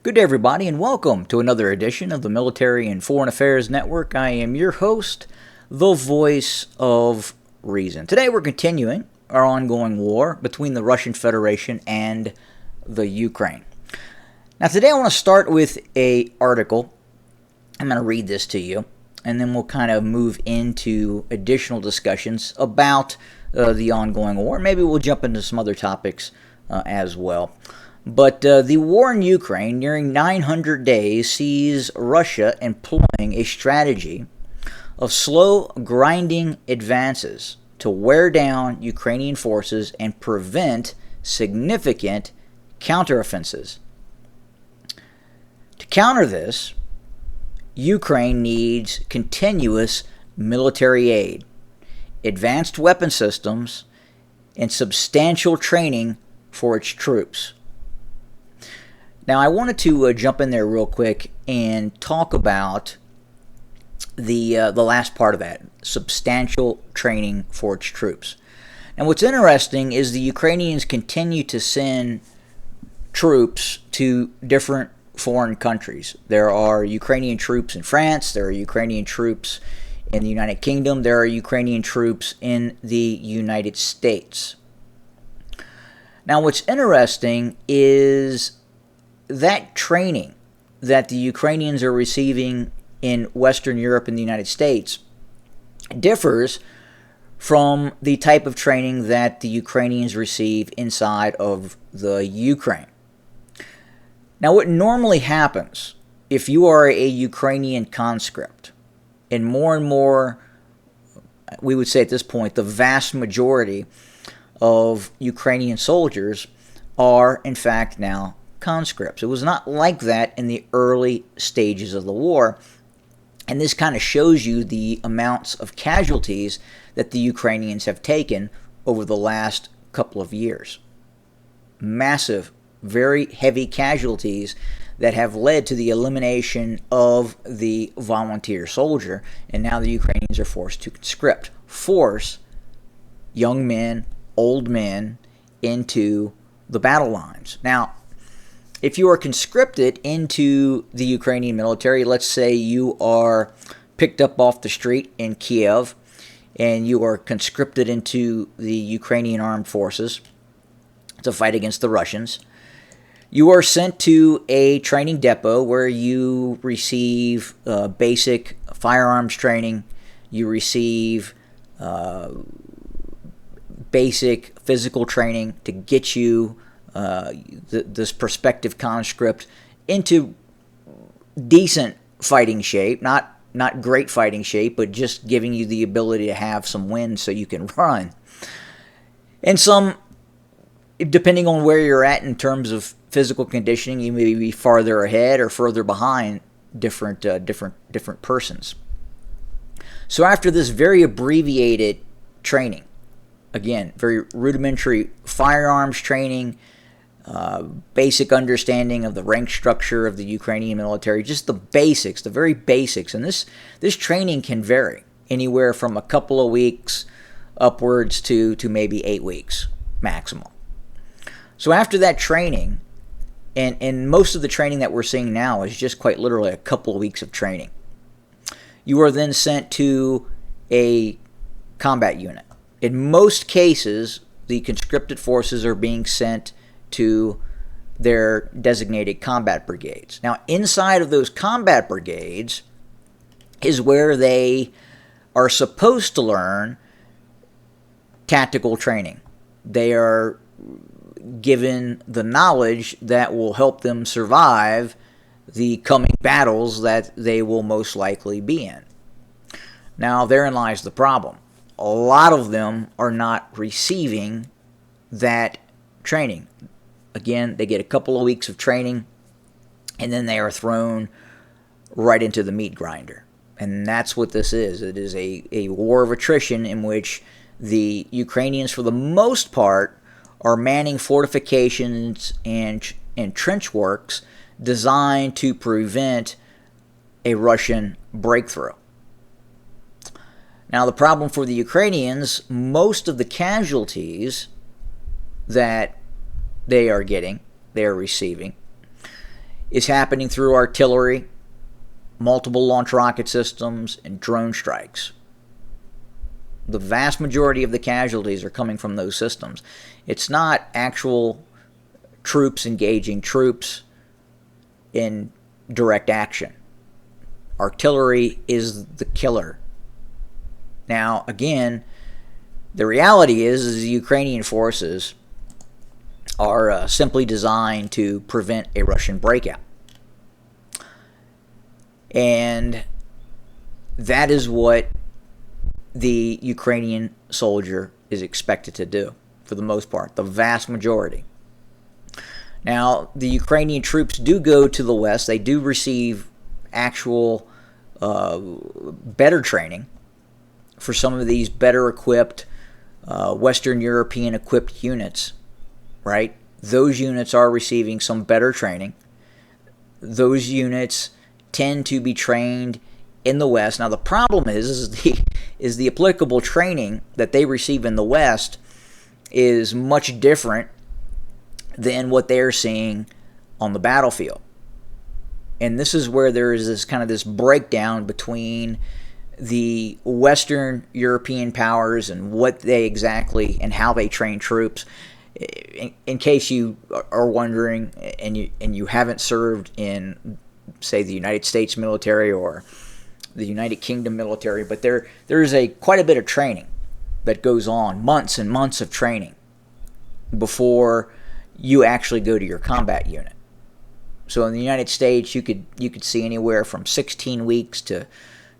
Good day, everybody, and welcome to another edition of the Military and Foreign Affairs Network. I am your host, the voice of reason. Today we're continuing our ongoing war between the Russian Federation and the Ukraine. Now today I want to start with an article. I'm going to read this to you, and then we'll kind of move into additional discussions about the ongoing war. Maybe we'll jump into some other topics as well. But the war in Ukraine, nearing 900 days, sees Russia employing a strategy of slow, grinding advances to wear down Ukrainian forces and prevent significant counteroffensives. To counter this, Ukraine needs continuous military aid, advanced weapon systems, and substantial training for its troops. Now, I wanted to jump in there real quick and talk about the last part of that, substantial training for its troops. And what's interesting is the Ukrainians continue to send troops to different foreign countries. There are Ukrainian troops in France, there are Ukrainian troops in the United Kingdom, there are Ukrainian troops in the United States. Now, what's interesting is that training that the Ukrainians are receiving in Western Europe and the United States differs from the type of training that the Ukrainians receive inside of the Ukraine. Now, what normally happens if you are a Ukrainian conscript, and more, we would say at this point, the vast majority of Ukrainian soldiers are in fact now conscripts. It was not like that in the early stages of the war, and this kind of shows you the amounts of casualties that the Ukrainians have taken over the last couple of years. Massive, very heavy casualties that have led to the elimination of the volunteer soldier, and now the Ukrainians are forced to conscript, force young men, old men into the battle lines. Now, if you are conscripted into the Ukrainian military, let's say you are picked up off the street in Kiev and you are conscripted into the Ukrainian armed forces to fight against the Russians, you are sent to a training depot where you receive basic firearms training, you receive basic physical training to get you this prospective conscript into decent fighting shape, not great fighting shape, but just giving you the ability to have some wind so you can run. And some, depending on where you're at in terms of physical conditioning, you may be farther ahead or further behind different persons. So after this very abbreviated training, again, very rudimentary firearms training, basic understanding of the rank structure of the Ukrainian military, just the basics, the very basics. And this training can vary anywhere from a couple of weeks upwards to maybe 8 weeks maximum. So after that training, and most of the training that we're seeing now is just quite literally a couple of weeks of training, you are then sent to a combat unit. In most cases, the conscripted forces are being sent to their designated combat brigades. Now, inside of those combat brigades is where they are supposed to learn tactical training. They are given the knowledge that will help them survive the coming battles that they will most likely be in. Now, therein lies the problem. A lot of them are not receiving that training. Again, they get a couple of weeks of training, and then they are thrown right into the meat grinder. And that's what this is. It is a war of attrition in which the Ukrainians, for the most part, are manning fortifications and trench works designed to prevent a Russian breakthrough. Now, the problem for the Ukrainians, most of the casualties that they are receiving, is happening through artillery, multiple launch rocket systems, and drone strikes. The vast majority of the casualties are coming from those systems. It's not actual troops engaging troops in direct action. Artillery is the killer. Now, again, the reality is the Ukrainian forces are simply designed to prevent a Russian breakout. And that is what the Ukrainian soldier is expected to do, for the most part, the vast majority. Now, the Ukrainian troops do go to the west. They do receive actual better training for some of these better equipped Western European equipped units, right? Those units are receiving some better training. Those units tend to be trained in the West. Now, the problem is the applicable training that they receive in the West is much different than what they're seeing on the battlefield. And this is where there is this kind of this breakdown between the Western European powers and what they exactly and how they train troops. In case you are wondering and you haven't served in, say, the United States military or the United Kingdom military, but there is quite a bit of training that goes on, months and months of training before you actually go to your combat unit. So in the United States, you could see anywhere from 16 weeks to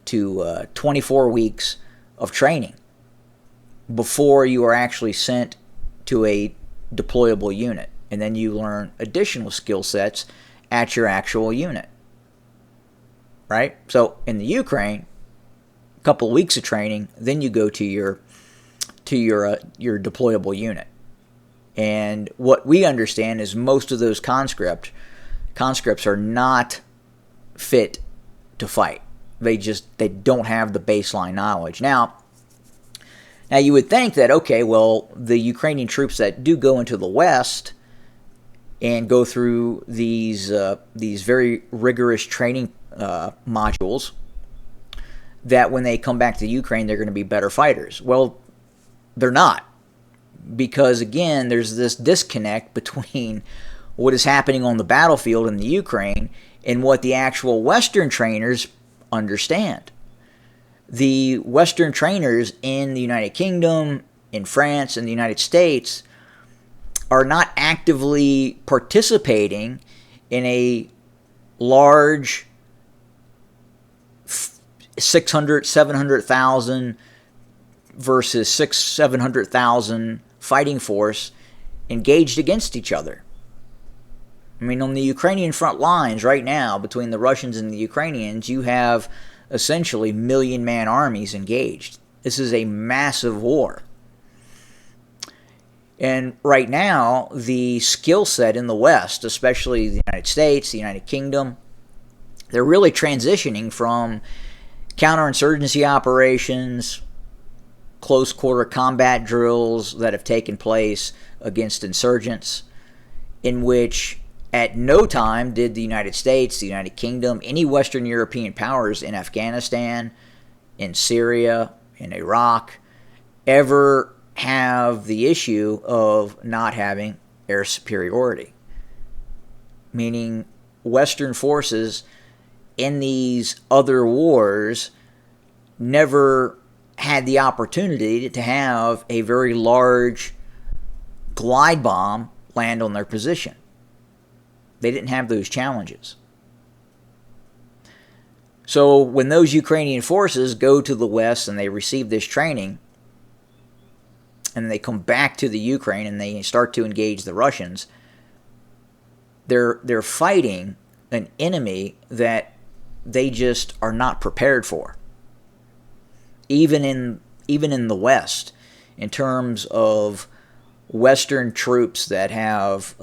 24 weeks of training before you are actually sent to a deployable unit, and then you learn additional skill sets at your actual unit. Right? So in the Ukraine, a couple of weeks of training, then you go to your deployable unit. And what we understand is most of those conscripts are not fit to fight. They don't have the baseline knowledge. Now you would think that, okay, well, the Ukrainian troops that do go into the West and go through these very rigorous training modules, that when they come back to Ukraine, they're going to be better fighters. Well, they're not. Because, again, there's this disconnect between what is happening on the battlefield in the Ukraine and what the actual Western trainers understand. The Western trainers in the United Kingdom, in France, and the United States are not actively participating in a large 600, 700,000 versus 700,000 fighting force engaged against each other. I mean, on the Ukrainian front lines right now, between the Russians and the Ukrainians, you have essentially million-man armies engaged. This is a massive war. And right now, the skill set in the West, especially the United States, the United Kingdom, they're really transitioning from counterinsurgency operations, close-quarter combat drills that have taken place against insurgents, in which at no time did the United States, the United Kingdom, any Western European powers in Afghanistan, in Syria, in Iraq, ever have the issue of not having air superiority. Meaning Western forces in these other wars never had the opportunity to have a very large glide bomb land on their position. They didn't have those challenges. So when those Ukrainian forces go to the West and they receive this training, and they come back to the Ukraine and they start to engage the Russians, they're fighting an enemy that they just are not prepared for. Even in the West, in terms of Western troops that have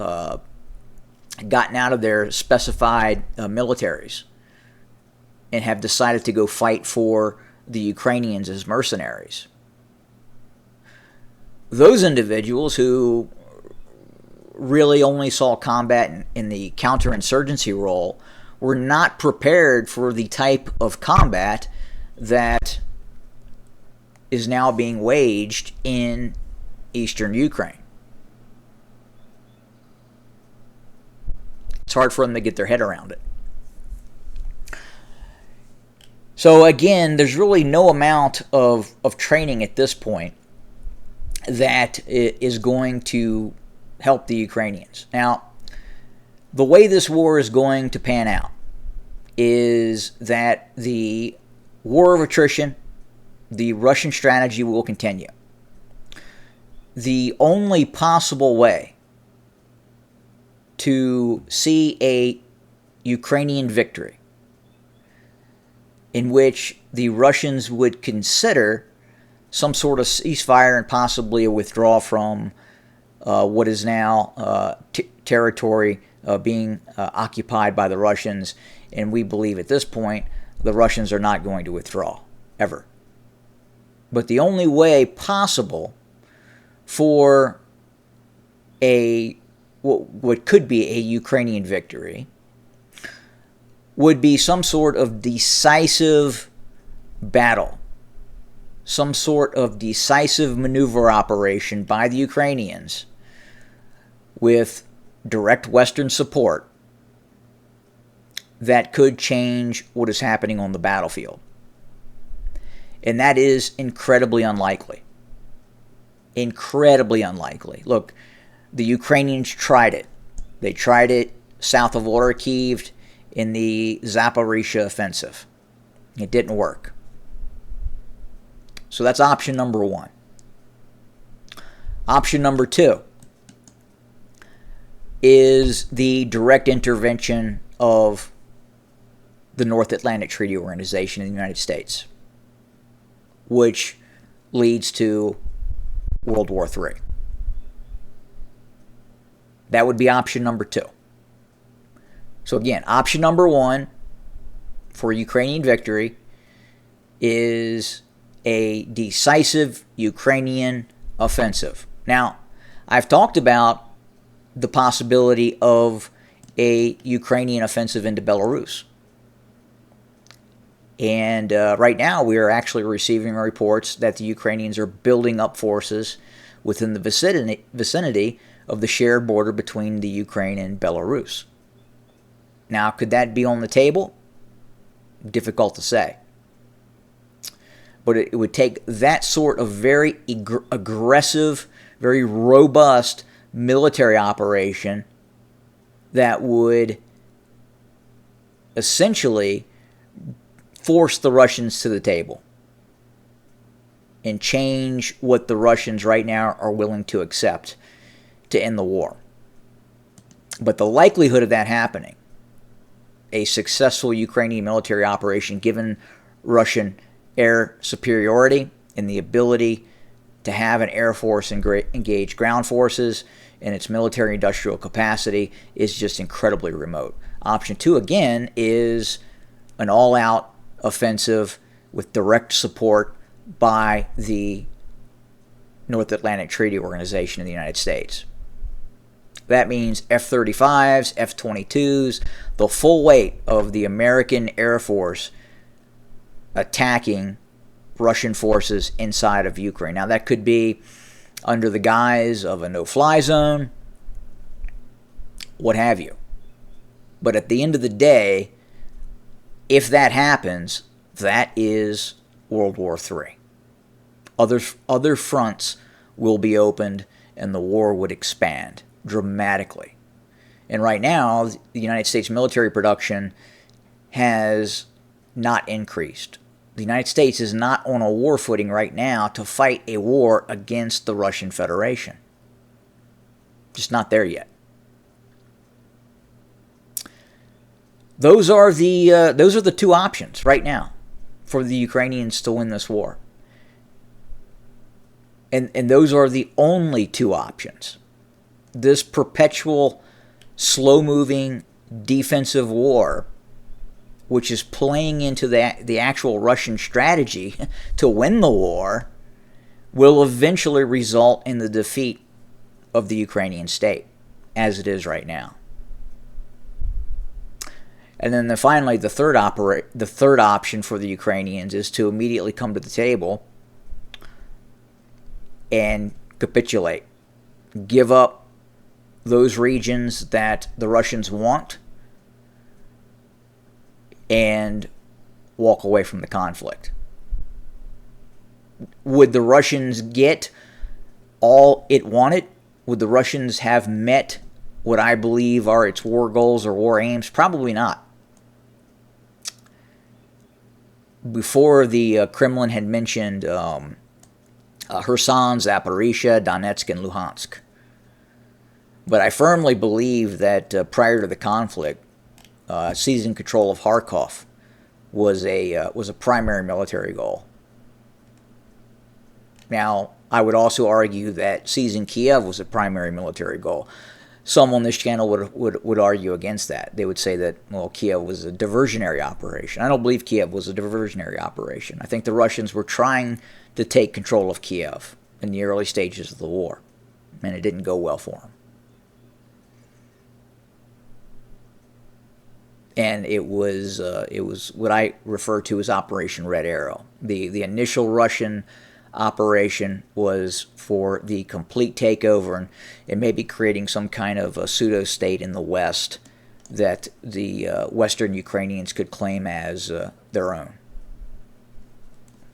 gotten out of their specified militaries and have decided to go fight for the Ukrainians as mercenaries. Those individuals who really only saw combat in the counterinsurgency role were not prepared for the type of combat that is now being waged in eastern Ukraine. It's hard for them to get their head around it. So again, there's really no amount of training at this point that is going to help the Ukrainians. Now, the way this war is going to pan out is that the war of attrition, the Russian strategy will continue. The only possible way to see a Ukrainian victory in which the Russians would consider some sort of ceasefire and possibly a withdrawal from what is now territory being occupied by the Russians. And we believe at this point the Russians are not going to withdraw, ever. But the only way possible for what could be a Ukrainian victory would be some sort of decisive battle, some sort of decisive maneuver operation by the Ukrainians with direct Western support that could change what is happening on the battlefield. And that is incredibly unlikely. Incredibly unlikely. Look, the Ukrainians tried it. They tried it south of Kyiv in the Zaporizhzhia offensive. It didn't work. So that's option number one. Option number two is the direct intervention of the North Atlantic Treaty Organization in the United States, which leads to World War III. That would be option number two. So again, option number one for Ukrainian victory is a decisive Ukrainian offensive. Now, I've talked about the possibility of a Ukrainian offensive into Belarus. And right now we are actually receiving reports that the Ukrainians are building up forces within the vicinity of the shared border between the Ukraine and Belarus. Now, could that be on the table? Difficult to say. But it would take that sort of very aggressive, very robust military operation that would essentially force the Russians to the table and change what the Russians right now are willing to accept to end the war. But the likelihood of that happening, a successful Ukrainian military operation given Russian air superiority and the ability to have an air force engage ground forces and its military industrial capacity, is just incredibly remote. Option two, again, is an all-out offensive with direct support by the North Atlantic Treaty Organization in the United States. That means F-35s, F-22s, the full weight of the American Air Force attacking Russian forces inside of Ukraine. Now, that could be under the guise of a no-fly zone, what have you. But at the end of the day, if that happens, that is World War III. Other fronts will be opened and the war would expand dramatically. And right now, the United States military production has not increased. The United States is not on a war footing right now to fight a war against the Russian Federation. Just not there yet. Those are the two options right now for the Ukrainians to win this war. And those are the only two options. This perpetual, slow-moving defensive war, which is playing into the actual Russian strategy to win the war, will eventually result in the defeat of the Ukrainian state. as it is right now. And then finally, the third option for the Ukrainians is to immediately come to the table and capitulate. Give up those regions that the Russians want and walk away from the conflict. Would the Russians get all it wanted? Would the Russians have met what I believe are its war goals or war aims? Probably not. Before, the Kremlin had mentioned Kherson, Zaporizhia, Donetsk, and Luhansk. But I firmly believe that prior to the conflict, seizing control of Kharkov was a primary military goal. Now, I would also argue that seizing Kiev was a primary military goal. Some on this channel would argue against that. They would say that, well, Kiev was a diversionary operation. I don't believe Kiev was a diversionary operation. I think the Russians were trying to take control of Kiev in the early stages of the war, and it didn't go well for them. And it was what I refer to as Operation Red Arrow. The initial Russian operation was for the complete takeover and maybe creating some kind of a pseudo-state in the West that the Western Ukrainians could claim as their own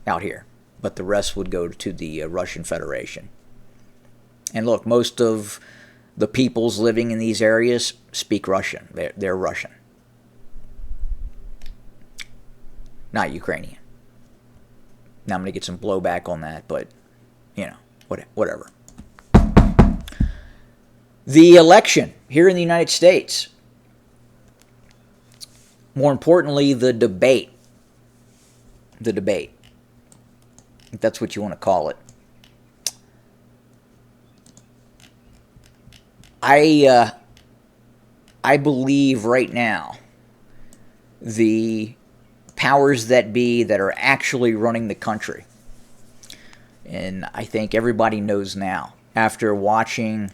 out here. But the rest would go to the Russian Federation. And look, most of the peoples living in these areas speak Russian. They're Russian, not Ukrainian. Now I'm going to get some blowback on that, but, whatever. The election here in the United States. More importantly, the debate. The debate. If that's what you want to call it. I believe right now the powers that be that are actually running the country, and I think everybody knows now after watching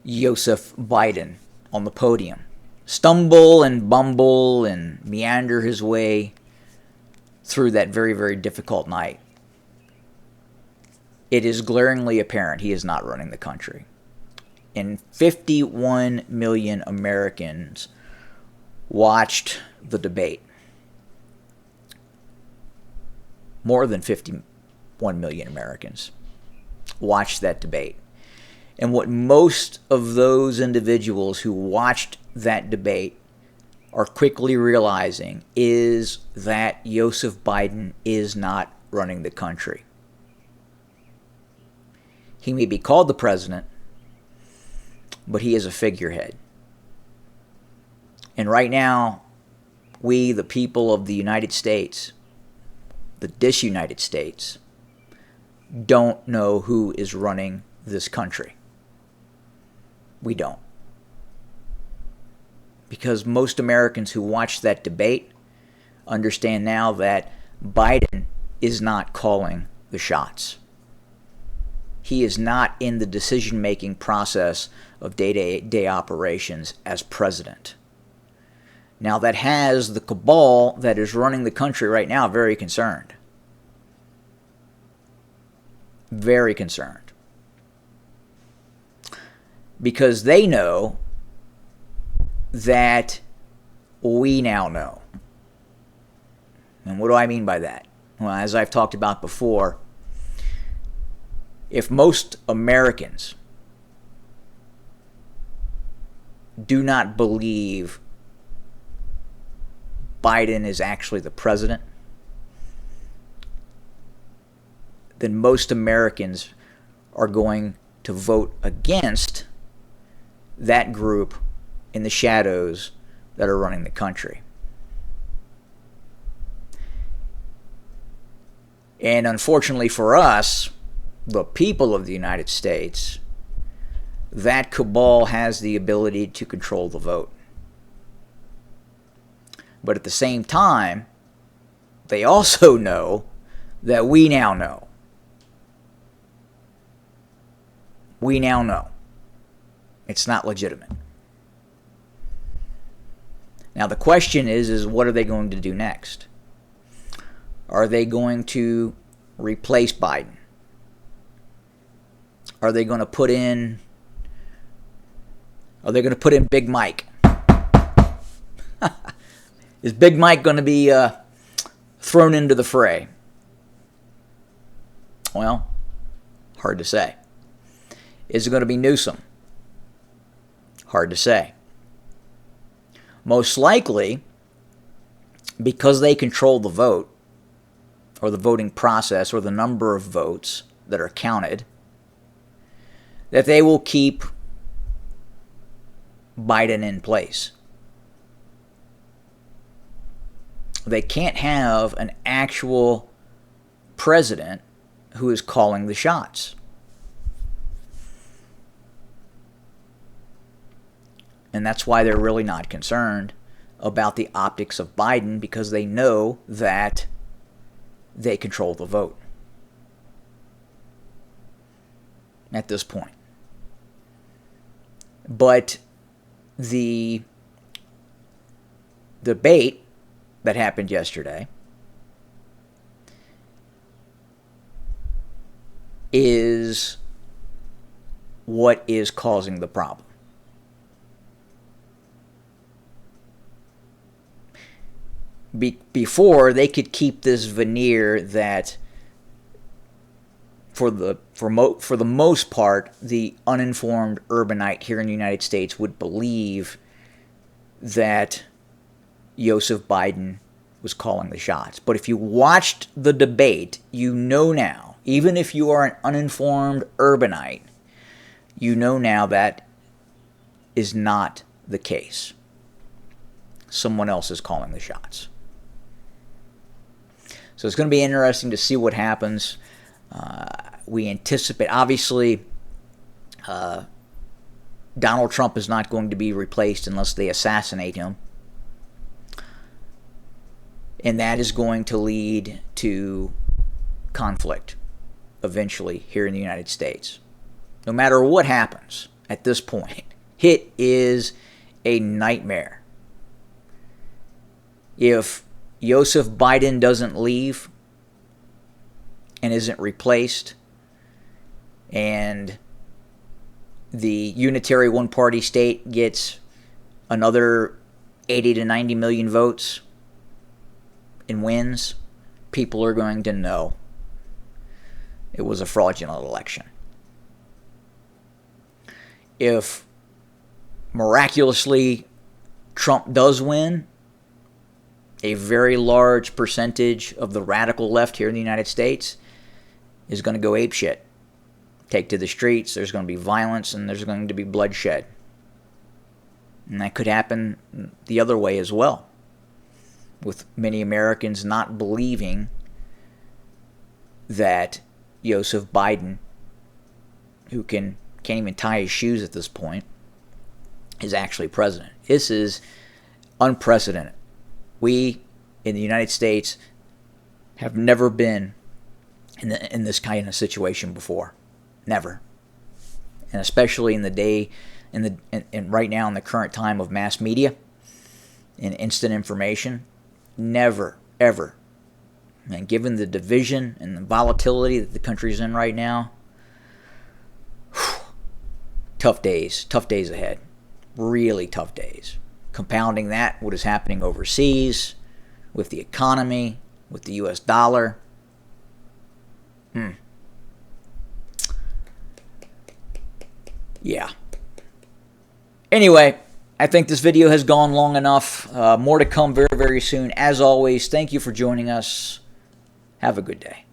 Joseph Biden on the podium stumble and bumble and meander his way through that very, very difficult night, it is glaringly apparent he is not running the country. And 51 million Americans watched the debate. More than 51 million Americans watched that debate. And what most of those individuals who watched that debate are quickly realizing is that Joseph Biden is not running the country. He may be called the president, but he is a figurehead. And right now, we, the people of the United States, the disunited states, don't know who is running this country. We don't. Because most Americans who watch that debate understand now that Biden is not calling the shots. He is not in the decision-making process of day-to-day operations as president. Now, that has the cabal that is running the country right now very concerned. Very concerned. Because they know that we now know. And what do I mean by that? Well, as I've talked about before, if most Americans do not believe Biden is actually the president, then most Americans are going to vote against that group in the shadows that are running the country. And unfortunately for us, the people of the United States, that cabal has the ability to control the vote. But at the same time, they also know that we now know. We now know. It's not legitimate. Now the question is what are they going to do next? Are they going to replace Biden? Are they going to put in Big Mike? Is Big Mike going to be thrown into the fray? Well, hard to say. Is it going to be Newsom? Hard to say. Most likely, because they control the vote, or the voting process, or the number of votes that are counted, that they will keep Biden in place. They can't have an actual president who is calling the shots. And that's why they're really not concerned about the optics of Biden, because they know that they control the vote at this point. But the debate that happened yesterday is what is causing the problem. Before, they could keep this veneer that for the most part, the uninformed urbanite here in the United States would believe that Joseph Biden was calling the shots. But if you watched the debate, you know now, even if you are an uninformed urbanite, you know now that is not the case. Someone else is calling the shots. So it's going to be interesting to see what happens. We anticipate, obviously, Donald Trump is not going to be replaced unless they assassinate him. And that is going to lead to conflict eventually here in the United States. No matter what happens at this point, it is a nightmare. If Joseph Biden doesn't leave and isn't replaced, and the unitary one-party state gets another 80 to 90 million votes and wins, people are going to know it was a fraudulent election. If miraculously Trump does win, a very large percentage of the radical left here in the United States is going to go apeshit. Take to the streets, there's going to be violence, and there's going to be bloodshed. And that could happen the other way as well, with many Americans not believing that Joseph Biden, who can't even tie his shoes at this point, is actually president. This is unprecedented. We in the United States have never been in this kind of situation before. Never. And especially in the day, and right now in the current time of mass media and instant information, never, ever. And given the division and the volatility that the country's in right now, tough days ahead. Really tough days. Compounding that, what is happening overseas, with the economy, with the U.S. dollar. Yeah. Anyway, I think this video has gone long enough. More to come very, very soon. As always, thank you for joining us. Have a good day.